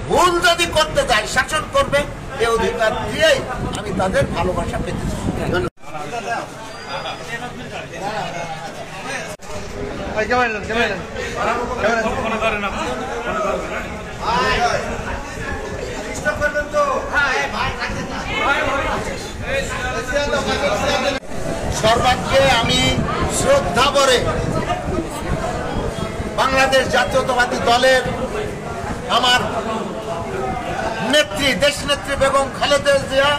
ভুল যদি করতে যায় শাসন করবে, এই অধিকার দিয়েই আমি তাদের ভালোবাসা পেতে চাই। সর্বাগ্রে আমি শ্রদ্ধা ভরে বাংলাদেশ জাতীয়তাবাদী দলের আমার নেত্রী, দেশনেত্রী বেগম খালেদা জিয়া,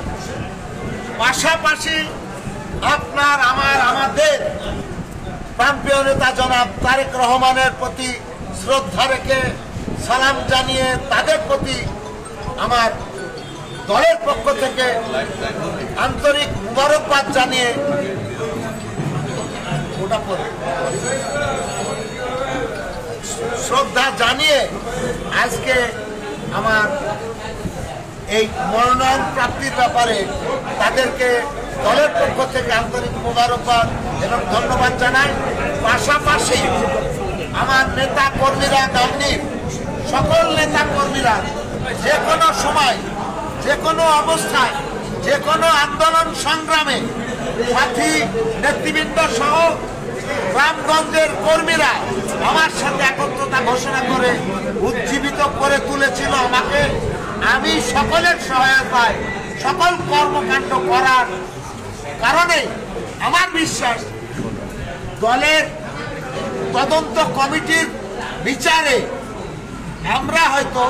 পাশাপাশি আপনার আমাদের প্রাণপ্রিয় নেতা জনাব তারেক রহমানের প্রতি শ্রদ্ধা রেখে সালাম জানিয়ে তাদের প্রতি আমার দলের পক্ষ থেকে আন্তরিক মুবারকবাদ জানিয়ে শ্রদ্ধা জানিয়ে আজকে আমার এই মনোনয়ন প্রাপ্তির ব্যাপারে তাদেরকে দলের পক্ষ থেকে আন্তরিক মোবারকবাদ এবং ধন্যবাদ জানাই। পাশাপাশি আমার নেতা কর্মীরা, গান্ধীর সকল নেতা কর্মীরা যে কোনো সময়, যে কোনো অবস্থায়, যে কোনো আন্দোলন সংগ্রামে সাথী নেতৃবৃন্দ সহ গ্রামগঞ্জের কর্মীরা আমার সাথে একত্রতা ঘোষণা করে উজ্জীবিত করে তুলেছিল আমাকে। আমি সকলের সহায়তায় সকল কর্মকাণ্ড করার কারণে আমার বিশ্বাস দলের তদন্ত কমিটির বিচারে আমরা হয়তো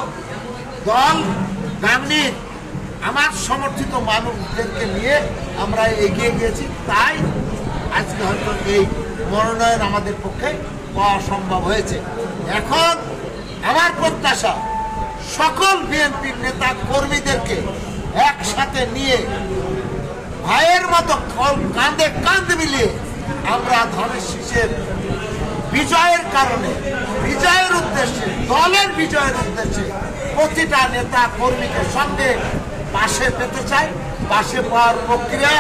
দল গান্ধীর আমার সমর্থিত মানুষদেরকে নিয়ে আমরা এগিয়ে গিয়েছি, তাই আজকে হয়তো এই মনোনয়ন আমাদের পক্ষে পাওয়া সম্ভব হয়েছে। এখন আমার প্রত্যাশা সকল বিএনপির নেতা কর্মীদেরকে একসাথে নিয়ে ভাইয়ের মতো কাঁধে কাঁধ মিলিয়ে আমরা ধানের শীষের বিজয়ের কারণে, বিজয়ের উদ্দেশ্যে, দলের বিজয়ের উদ্দেশ্যে প্রতিটা নেতা কর্মীকে সঙ্গে পাশে পেতে চাই। পাশে পাওয়ার প্রক্রিয়া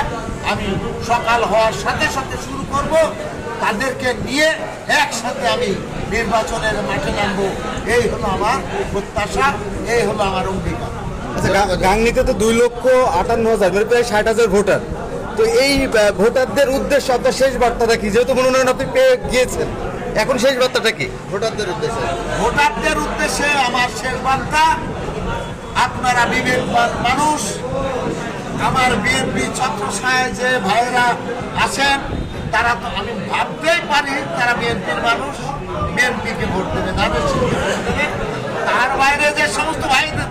আমি সকাল হওয়ার সাথে সাথে শুরু করব। তাদেরকে নিয়ে একসাথে আমি নির্বাচনের মাঠে নামবো, এই হলো আমার প্রত্যাশা, এই হলো আমার অঙ্গীকার। আচ্ছা, গাংনীতে তো 2,58,000 মানে প্রায় 60,000 ভোটার, তো এই ভোটারদের উদ্দেশ্যে আপনার শেষ বার্তাটা কি? যেহেতু মনোনয়ন আপনি পেয়ে গিয়েছেন, এখন শেষ বার্তাটা কি ভোটারদের উদ্দেশ্যে? ভোটারদের উদ্দেশ্যে আমার শেষ বার্তা, আপনারা বিবেকবান মানুষ, আমার বিএনপি ছত্রছায়ায় যে ভাইয়েরা আছেন তারা তো আমি ভাবতেই পারি তারা বিএনপির মানুষ, বিএনপিকে ভোট দেবে, তার বাইরে যে সমস্ত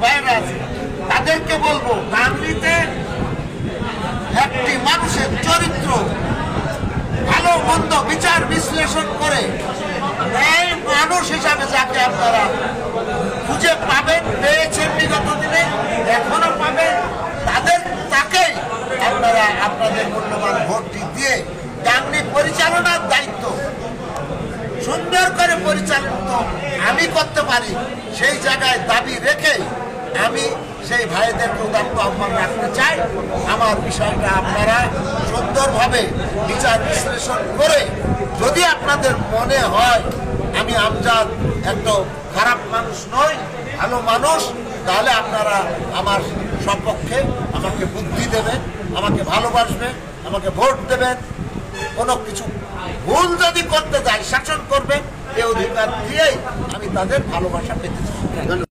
ভাইয়েরা আছে তাদেরকে বলবো গান্ধীতে একটি মানুষের চরিত্র ভালো মন্দ বিচার বিশ্লেষণ করে ন্যায় মানুষ হিসাবে যাকে আপনারা খুঁজে পাবেন, পেয়েছেন বিগত দিনে, এখনো পাবেন, তাকেই আপনারা আপনাদের মূল্যবান ভোটটি দিয়ে গাংনী পরিচালনার দায়িত্ব সুন্দর করে পরিচালিত আমি করতে পারি সেই জায়গায় দাবি রেখে আমি সেই ভাইদেরকে উদাত্ত আহ্বান রাখতে চাই। আমার বিষয়টা আপনারা সুন্দরভাবে বিচার বিশ্লেষণ করে যদি আপনাদের মনে হয় আমি আমজাদ একটা খারাপ মানুষ নই, ভালো মানুষ, তাহলে আপনারা আমার সপক্ষে আমাকে বুদ্ধি দেবেন, আমাকে ভালোবাসবেন, আমাকে ভোট দেবেন। কোনো কিছু ভুল যদি করতে যায় শাসন করবেন, এই অধিকার দিয়েই আমি তাদের ভালোবাসা পেতে চাই।